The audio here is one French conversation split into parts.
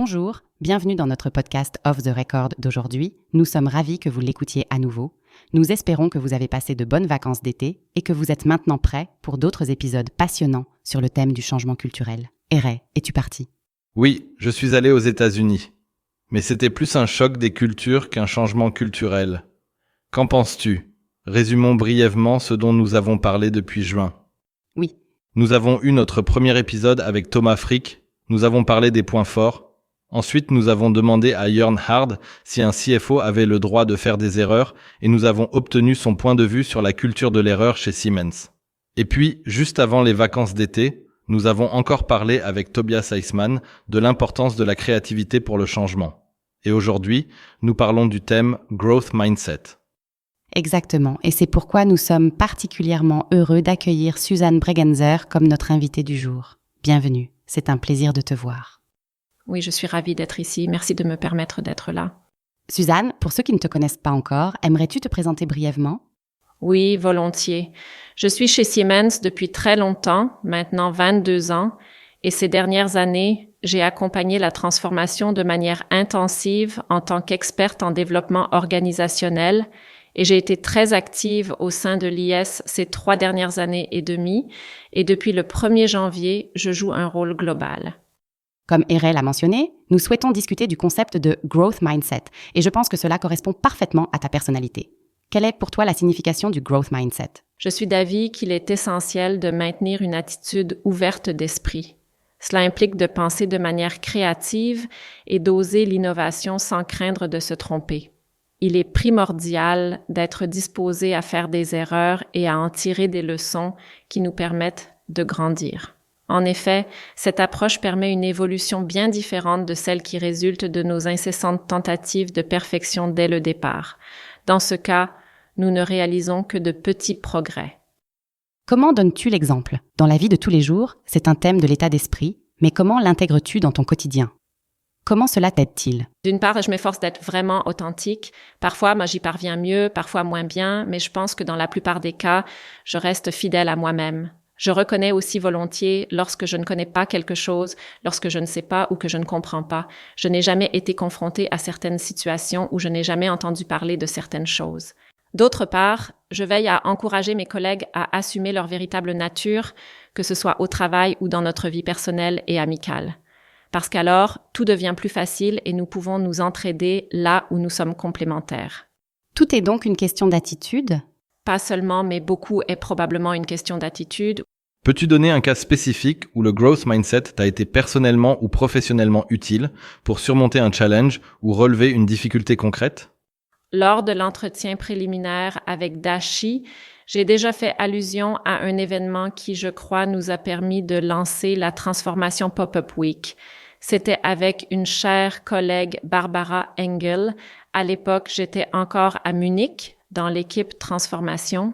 Bonjour, bienvenue dans notre podcast Off the Record d'aujourd'hui. Nous sommes ravis que vous l'écoutiez à nouveau. Nous espérons que vous avez passé de bonnes vacances d'été et que vous êtes maintenant prêts pour d'autres épisodes passionnants sur le thème du changement culturel. Ray, es-tu parti? Oui, je suis allé aux États-Unis. Mais c'était plus un choc des cultures qu'un changement culturel. Qu'en penses-tu? Résumons brièvement ce dont nous avons parlé depuis juin. Oui. Nous avons eu notre premier épisode avec Thomas Frick. Nous avons parlé des points forts. Ensuite, nous avons demandé à Jörn Hard si un CFO avait le droit de faire des erreurs et nous avons obtenu son point de vue sur la culture de l'erreur chez Siemens. Et puis, juste avant les vacances d'été, nous avons encore parlé avec Tobias Eismann de l'importance de la créativité pour le changement. Et aujourd'hui, nous parlons du thème Growth Mindset. Exactement, et c'est pourquoi nous sommes particulièrement heureux d'accueillir Suzanne Bregenzer comme notre invitée du jour. Bienvenue, c'est un plaisir de te voir. Oui, je suis ravie d'être ici. Merci de me permettre d'être là. Suzanne, pour ceux qui ne te connaissent pas encore, aimerais-tu te présenter brièvement? Oui, volontiers. Je suis chez Siemens depuis très longtemps, maintenant 22 ans, et ces dernières années, j'ai accompagné la transformation de manière intensive en tant qu'experte en développement organisationnel, et j'ai été très active au sein de l'IS ces 3 dernières années et demie, et depuis le 1er janvier, je joue un rôle global. Comme Ray l'a mentionné, nous souhaitons discuter du concept de growth mindset et je pense que cela correspond parfaitement à ta personnalité. Quelle est pour toi la signification du growth mindset? Je suis d'avis qu'il est essentiel de maintenir une attitude ouverte d'esprit. Cela implique de penser de manière créative et d'oser l'innovation sans craindre de se tromper. Il est primordial d'être disposé à faire des erreurs et à en tirer des leçons qui nous permettent de grandir. En effet, cette approche permet une évolution bien différente de celle qui résulte de nos incessantes tentatives de perfection dès le départ. Dans ce cas, nous ne réalisons que de petits progrès. Comment donnes-tu l'exemple? Dans la vie de tous les jours, c'est un thème de l'état d'esprit, mais comment l'intègres-tu dans ton quotidien? Comment cela t'aide-t-il? D'une part, je m'efforce d'être vraiment authentique. Parfois, j'y parviens mieux, parfois moins bien, mais je pense que dans la plupart des cas, je reste fidèle à moi-même. Je reconnais aussi volontiers lorsque je ne connais pas quelque chose, lorsque je ne sais pas ou que je ne comprends pas. Je n'ai jamais été confrontée à certaines situations où je n'ai jamais entendu parler de certaines choses. D'autre part, je veille à encourager mes collègues à assumer leur véritable nature, que ce soit au travail ou dans notre vie personnelle et amicale. Parce qu'alors, tout devient plus facile et nous pouvons nous entraider là où nous sommes complémentaires. Tout est donc une question d'attitude? Pas seulement, mais beaucoup est probablement une question d'attitude. Peux-tu donner un cas spécifique où le growth mindset t'a été personnellement ou professionnellement utile pour surmonter un challenge ou relever une difficulté concrète? Lors de l'entretien préliminaire avec Dashi, j'ai déjà fait allusion à un événement qui, je crois, nous a permis de lancer la transformation Pop-up Week. C'était avec une chère collègue Barbara Engel. À l'époque, j'étais encore à Munich, dans l'équipe transformation,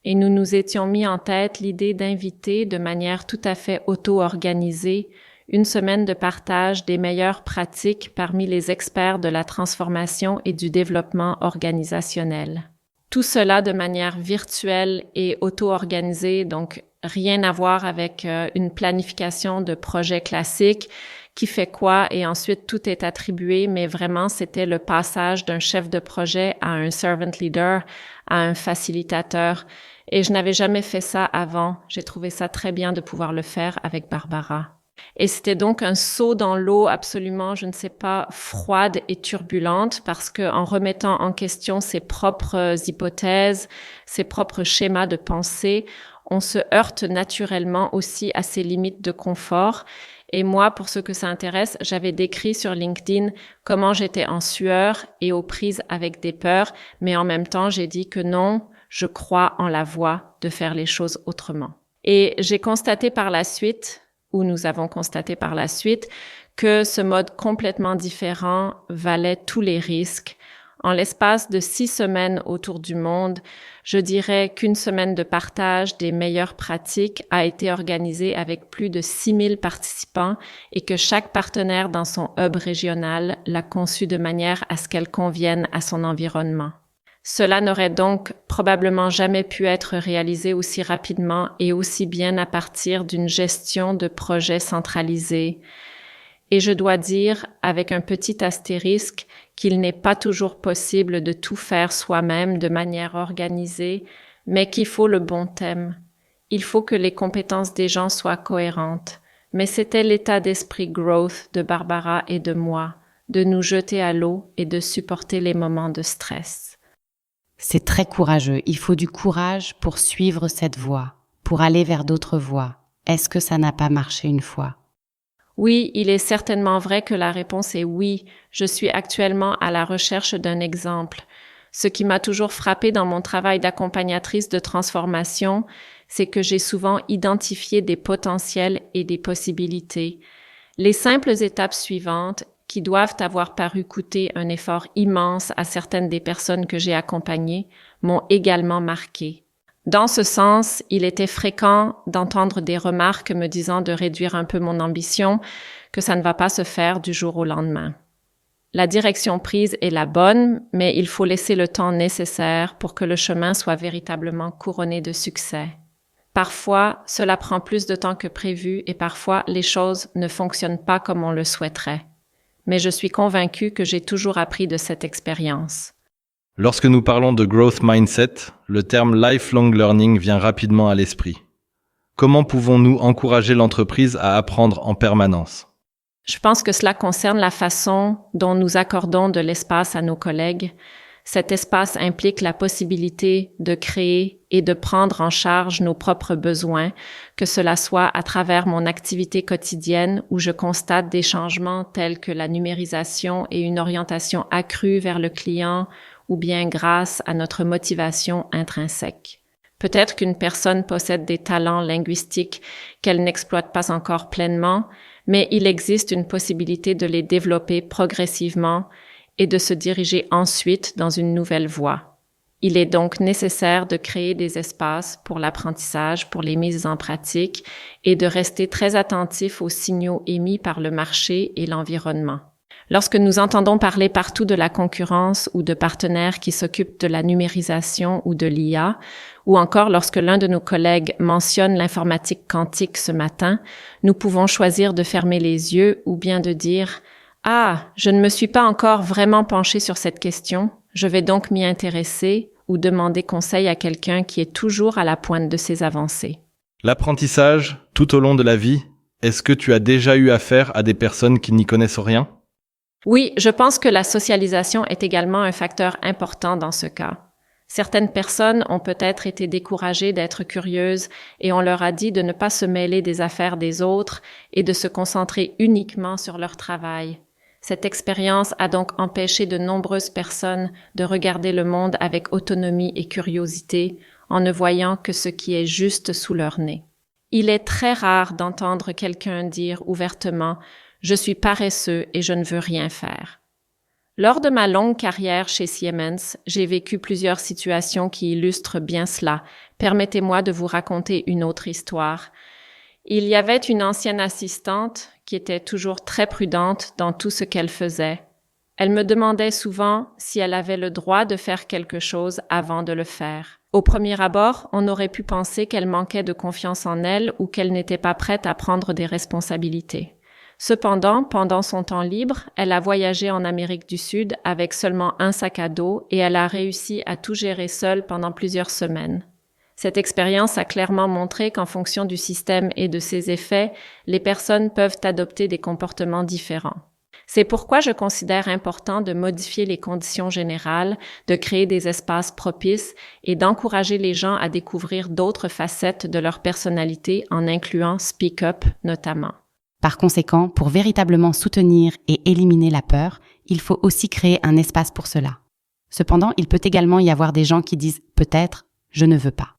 et nous nous étions mis en tête l'idée d'inviter de manière tout à fait auto-organisée une semaine de partage des meilleures pratiques parmi les experts de la transformation et du développement organisationnel. Tout cela de manière virtuelle et auto-organisée, donc rien à voir avec une planification de projet classique, qui fait quoi et ensuite tout est attribué, mais vraiment c'était le passage d'un chef de projet à un servant leader, à un facilitateur. Et je n'avais jamais fait ça avant. J'ai trouvé ça très bien de pouvoir le faire avec Barbara. Et c'était donc un saut dans l'eau absolument, je ne sais pas, froide et turbulente parce que en remettant en question ses propres hypothèses, ses propres schémas de pensée, on se heurte naturellement aussi à ses limites de confort. Et moi, pour ceux que ça intéresse, j'avais décrit sur LinkedIn comment j'étais en sueur et aux prises avec des peurs, mais en même temps, j'ai dit que non, je crois en la voie de faire les choses autrement. Et j'ai constaté par la suite, ou nous avons constaté par la suite, que ce mode complètement différent valait tous les risques. En l'espace de 6 semaines autour du monde, je dirais qu'une semaine de partage des meilleures pratiques a été organisée avec plus de 6000 participants et que chaque partenaire dans son hub régional l'a conçue de manière à ce qu'elle convienne à son environnement. Cela n'aurait donc probablement jamais pu être réalisé aussi rapidement et aussi bien à partir d'une gestion de projet centralisée. Et je dois dire, avec un petit astérisque, qu'il n'est pas toujours possible de tout faire soi-même de manière organisée, mais qu'il faut le bon thème. Il faut que les compétences des gens soient cohérentes. Mais c'était l'état d'esprit growth de Barbara et de moi, de nous jeter à l'eau et de supporter les moments de stress. C'est très courageux. Il faut du courage pour suivre cette voie, pour aller vers d'autres voies. Est-ce que ça n'a pas marché une fois? Oui, il est certainement vrai que la réponse est oui. Je suis actuellement à la recherche d'un exemple. Ce qui m'a toujours frappé dans mon travail d'accompagnatrice de transformation, c'est que j'ai souvent identifié des potentiels et des possibilités. Les simples étapes suivantes, qui doivent avoir paru coûter un effort immense à certaines des personnes que j'ai accompagnées, m'ont également marqué. Dans ce sens, il était fréquent d'entendre des remarques me disant de réduire un peu mon ambition, que ça ne va pas se faire du jour au lendemain. La direction prise est la bonne, mais il faut laisser le temps nécessaire pour que le chemin soit véritablement couronné de succès. Parfois, cela prend plus de temps que prévu et parfois, les choses ne fonctionnent pas comme on le souhaiterait. Mais je suis convaincue que j'ai toujours appris de cette expérience. Lorsque nous parlons de growth mindset, le terme lifelong learning vient rapidement à l'esprit. Comment pouvons-nous encourager l'entreprise à apprendre en permanence? Je pense que cela concerne la façon dont nous accordons de l'espace à nos collègues. Cet espace implique la possibilité de créer et de prendre en charge nos propres besoins, que cela soit à travers mon activité quotidienne où je constate des changements tels que la numérisation et une orientation accrue vers le client, ou bien grâce à notre motivation intrinsèque. Peut-être qu'une personne possède des talents linguistiques qu'elle n'exploite pas encore pleinement, mais il existe une possibilité de les développer progressivement et de se diriger ensuite dans une nouvelle voie. Il est donc nécessaire de créer des espaces pour l'apprentissage, pour les mises en pratique et de rester très attentif aux signaux émis par le marché et l'environnement. Lorsque nous entendons parler partout de la concurrence ou de partenaires qui s'occupent de la numérisation ou de l'IA, ou encore lorsque l'un de nos collègues mentionne l'informatique quantique ce matin, nous pouvons choisir de fermer les yeux ou bien de dire « Ah, je ne me suis pas encore vraiment penché sur cette question, je vais donc m'y intéresser » ou demander conseil à quelqu'un qui est toujours à la pointe de ses avancées. L'apprentissage, tout au long de la vie, est-ce que tu as déjà eu affaire à des personnes qui n'y connaissent rien? Oui, je pense que la socialisation est également un facteur important dans ce cas. Certaines personnes ont peut-être été découragées d'être curieuses et on leur a dit de ne pas se mêler des affaires des autres et de se concentrer uniquement sur leur travail. Cette expérience a donc empêché de nombreuses personnes de regarder le monde avec autonomie et curiosité en ne voyant que ce qui est juste sous leur nez. Il est très rare d'entendre quelqu'un dire ouvertement « Je suis paresseux et je ne veux rien faire ». Lors de ma longue carrière chez Siemens, j'ai vécu plusieurs situations qui illustrent bien cela. Permettez-moi de vous raconter une autre histoire. Il y avait une ancienne assistante qui était toujours très prudente dans tout ce qu'elle faisait. Elle me demandait souvent si elle avait le droit de faire quelque chose avant de le faire. Au premier abord, on aurait pu penser qu'elle manquait de confiance en elle ou qu'elle n'était pas prête à prendre des responsabilités. Cependant, pendant son temps libre, elle a voyagé en Amérique du Sud avec seulement un sac à dos et elle a réussi à tout gérer seule pendant plusieurs semaines. Cette expérience a clairement montré qu'en fonction du système et de ses effets, les personnes peuvent adopter des comportements différents. C'est pourquoi je considère important de modifier les conditions générales, de créer des espaces propices et d'encourager les gens à découvrir d'autres facettes de leur personnalité en incluant Speak Up notamment. Par conséquent, pour véritablement soutenir et éliminer la peur, il faut aussi créer un espace pour cela. Cependant, il peut également y avoir des gens qui disent « peut-être, je ne veux pas ».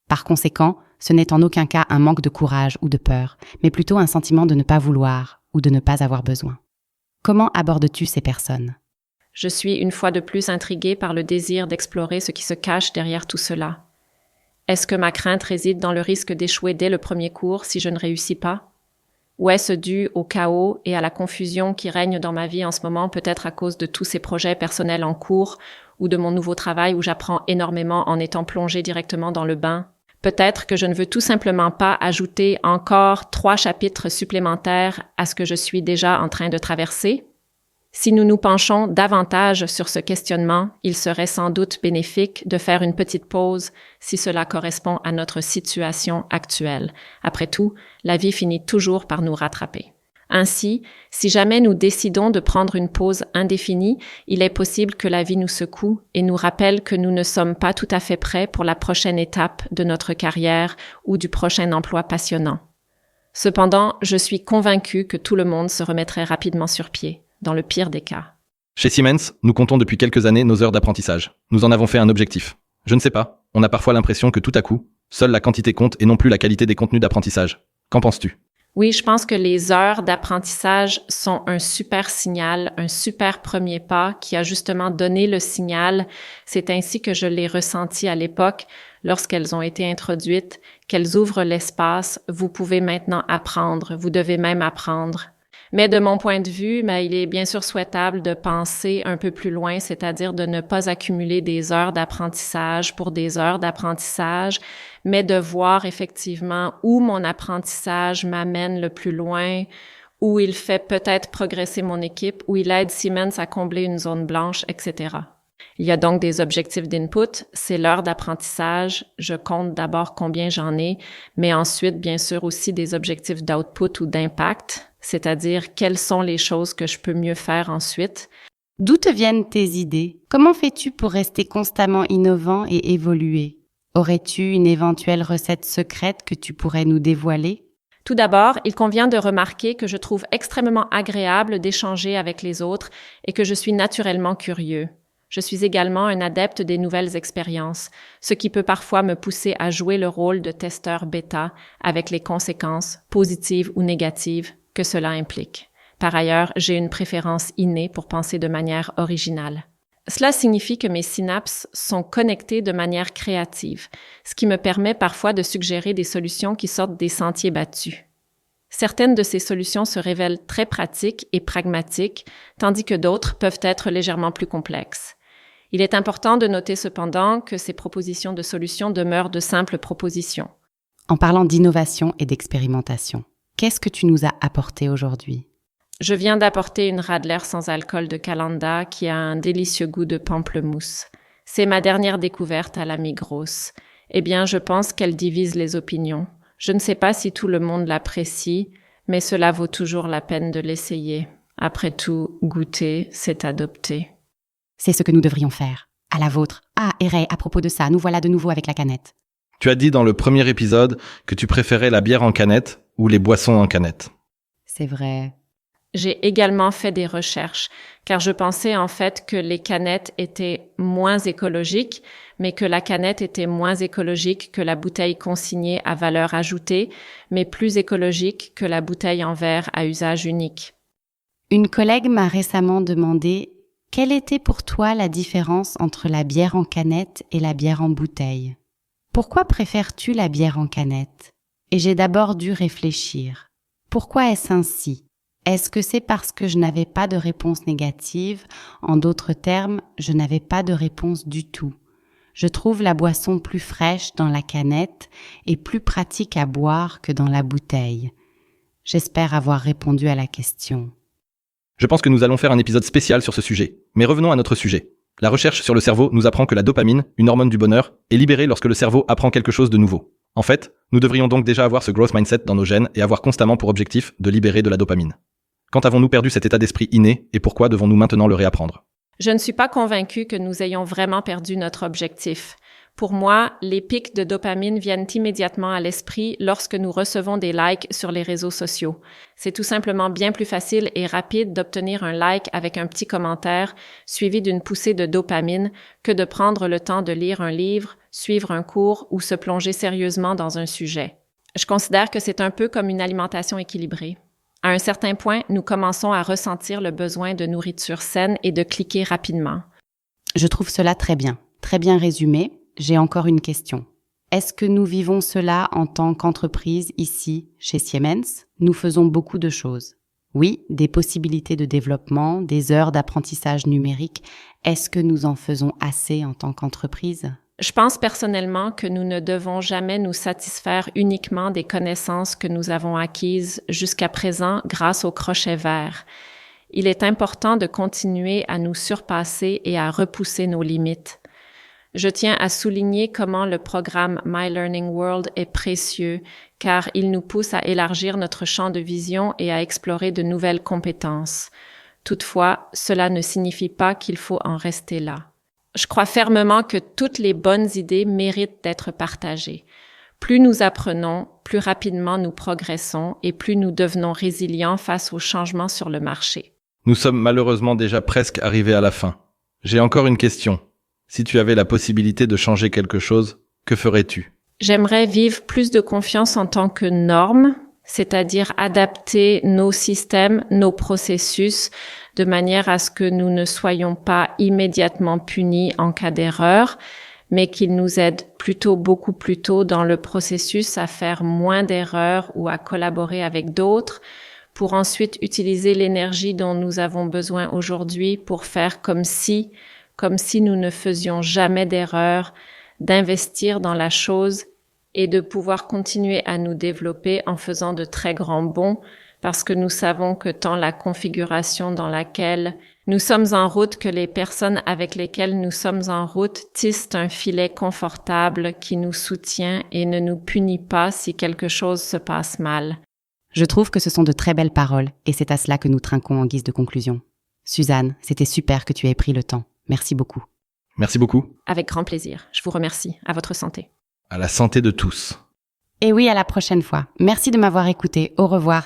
Par conséquent, ce n'est en aucun cas un manque de courage ou de peur, mais plutôt un sentiment de ne pas vouloir ou de ne pas avoir besoin. Comment abordes-tu ces personnes? Je suis une fois de plus intriguée par le désir d'explorer ce qui se cache derrière tout cela. Est-ce que ma crainte réside dans le risque d'échouer dès le premier cours si je ne réussis pas? Ou est-ce dû au chaos et à la confusion qui règne dans ma vie en ce moment, peut-être à cause de tous ces projets personnels en cours ou de mon nouveau travail où j'apprends énormément en étant plongée directement dans le bain? Peut-être que je ne veux tout simplement pas ajouter encore 3 chapitres supplémentaires à ce que je suis déjà en train de traverser. Si nous nous penchons davantage sur ce questionnement, il serait sans doute bénéfique de faire une petite pause si cela correspond à notre situation actuelle. Après tout, la vie finit toujours par nous rattraper. Ainsi, si jamais nous décidons de prendre une pause indéfinie, il est possible que la vie nous secoue et nous rappelle que nous ne sommes pas tout à fait prêts pour la prochaine étape de notre carrière ou du prochain emploi passionnant. Cependant, je suis convaincue que tout le monde se remettrait rapidement sur pied, dans le pire des cas. Chez Siemens, nous comptons depuis quelques années nos heures d'apprentissage. Nous en avons fait un objectif. Je ne sais pas, on a parfois l'impression que tout à coup, seule la quantité compte et non plus la qualité des contenus d'apprentissage. Qu'en penses-tu ? Oui, je pense que les heures d'apprentissage sont un super signal, un super premier pas qui a justement donné le signal. C'est ainsi que je l'ai ressenti à l'époque lorsqu'elles ont été introduites, qu'elles ouvrent l'espace. Vous pouvez maintenant apprendre, vous devez même apprendre. Mais de mon point de vue, il est bien sûr souhaitable de penser un peu plus loin, c'est-à-dire de ne pas accumuler des heures d'apprentissage pour des heures d'apprentissage, mais de voir effectivement où mon apprentissage m'amène le plus loin, où il fait peut-être progresser mon équipe, où il aide Siemens à combler une zone blanche, etc. Il y a donc des objectifs d'input, c'est l'heure d'apprentissage, je compte d'abord combien j'en ai, mais ensuite, bien sûr, aussi des objectifs d'output ou d'impact, c'est-à-dire quelles sont les choses que je peux mieux faire ensuite. D'où te viennent tes idées? Comment fais-tu pour rester constamment innovant et évoluer? Aurais-tu une éventuelle recette secrète que tu pourrais nous dévoiler? Tout d'abord, il convient de remarquer que je trouve extrêmement agréable d'échanger avec les autres et que je suis naturellement curieux. Je suis également un adepte des nouvelles expériences, ce qui peut parfois me pousser à jouer le rôle de testeur bêta avec les conséquences, positives ou négatives, que cela implique. Par ailleurs, j'ai une préférence innée pour penser de manière originale. Cela signifie que mes synapses sont connectées de manière créative, ce qui me permet parfois de suggérer des solutions qui sortent des sentiers battus. Certaines de ces solutions se révèlent très pratiques et pragmatiques, tandis que d'autres peuvent être légèrement plus complexes. Il est important de noter cependant que ces propositions de solutions demeurent de simples propositions. En parlant d'innovation et d'expérimentation, qu'est-ce que tu nous as apporté aujourd'hui? Je viens d'apporter une Radler sans alcool de Calanda qui a un délicieux goût de pamplemousse. C'est ma dernière découverte à la Migros. Eh bien, je pense qu'elle divise les opinions. Je ne sais pas si tout le monde l'apprécie, mais cela vaut toujours la peine de l'essayer. Après tout, goûter, c'est adopter. C'est ce que nous devrions faire. À la vôtre. Ah, et Ray, à propos de ça, nous voilà de nouveau avec la canette. Tu as dit dans le premier épisode que tu préférais la bière en canette ou les boissons en canette. C'est vrai. J'ai également fait des recherches, car je pensais en fait que les canettes étaient moins écologiques, mais que la canette était moins écologique que la bouteille consignée à valeur ajoutée, mais plus écologique que la bouteille en verre à usage unique. Une collègue m'a récemment demandé « Quelle était pour toi la différence entre la bière en canette et la bière en bouteille ? Pourquoi préfères-tu la bière en canette ?» Et j'ai d'abord dû réfléchir. Pourquoi est-ce ainsi ? Est-ce que c'est parce que je n'avais pas de réponse négative ? En d'autres termes, je n'avais pas de réponse du tout. Je trouve la boisson plus fraîche dans la canette et plus pratique à boire que dans la bouteille. J'espère avoir répondu à la question. Je pense que nous allons faire un épisode spécial sur ce sujet. Mais revenons à notre sujet. La recherche sur le cerveau nous apprend que la dopamine, une hormone du bonheur, est libérée lorsque le cerveau apprend quelque chose de nouveau. En fait, nous devrions donc déjà avoir ce growth mindset dans nos gènes et avoir constamment pour objectif de libérer de la dopamine. Quand avons-nous perdu cet état d'esprit inné et pourquoi devons-nous maintenant le réapprendre ? Je ne suis pas convaincue que nous ayons vraiment perdu notre objectif. Pour moi, les pics de dopamine viennent immédiatement à l'esprit lorsque nous recevons des likes sur les réseaux sociaux. C'est tout simplement bien plus facile et rapide d'obtenir un like avec un petit commentaire suivi d'une poussée de dopamine que de prendre le temps de lire un livre, suivre un cours ou se plonger sérieusement dans un sujet. Je considère que c'est un peu comme une alimentation équilibrée. À un certain point, nous commençons à ressentir le besoin de nourriture saine et de cliquer rapidement. Je trouve cela très bien résumé. J'ai encore une question. Est-ce que nous vivons cela en tant qu'entreprise ici, chez Siemens ? Nous faisons beaucoup de choses. Oui, des possibilités de développement, des heures d'apprentissage numérique. Est-ce que nous en faisons assez en tant qu'entreprise ? Je pense personnellement que nous ne devons jamais nous satisfaire uniquement des connaissances que nous avons acquises jusqu'à présent grâce au crochet vert. Il est important de continuer à nous surpasser et à repousser nos limites. Je tiens à souligner comment le programme My Learning World est précieux, car il nous pousse à élargir notre champ de vision et à explorer de nouvelles compétences. Toutefois, cela ne signifie pas qu'il faut en rester là. Je crois fermement que toutes les bonnes idées méritent d'être partagées. Plus nous apprenons, plus rapidement nous progressons et plus nous devenons résilients face aux changements sur le marché. Nous sommes malheureusement déjà presque arrivés à la fin. J'ai encore une question. Si tu avais la possibilité de changer quelque chose, que ferais-tu? J'aimerais vivre plus de confiance en tant que norme, c'est-à-dire adapter nos systèmes, nos processus, de manière à ce que nous ne soyons pas immédiatement punis en cas d'erreur, mais qu'ils nous aident plutôt beaucoup plus tôt dans le processus à faire moins d'erreurs ou à collaborer avec d'autres, pour ensuite utiliser l'énergie dont nous avons besoin aujourd'hui pour faire comme si nous ne faisions jamais d'erreurs, d'investir dans la chose et de pouvoir continuer à nous développer en faisant de très grands bonds, parce que nous savons que tant la configuration dans laquelle nous sommes en route que les personnes avec lesquelles nous sommes en route tissent un filet confortable qui nous soutient et ne nous punit pas si quelque chose se passe mal. Je trouve que ce sont de très belles paroles et c'est à cela que nous trinquons en guise de conclusion. Suzanne, c'était super que tu aies pris le temps. Merci beaucoup. Merci beaucoup. Avec grand plaisir. Je vous remercie. À votre santé. À la santé de tous. Et oui, à la prochaine fois. Merci de m'avoir écouté. Au revoir.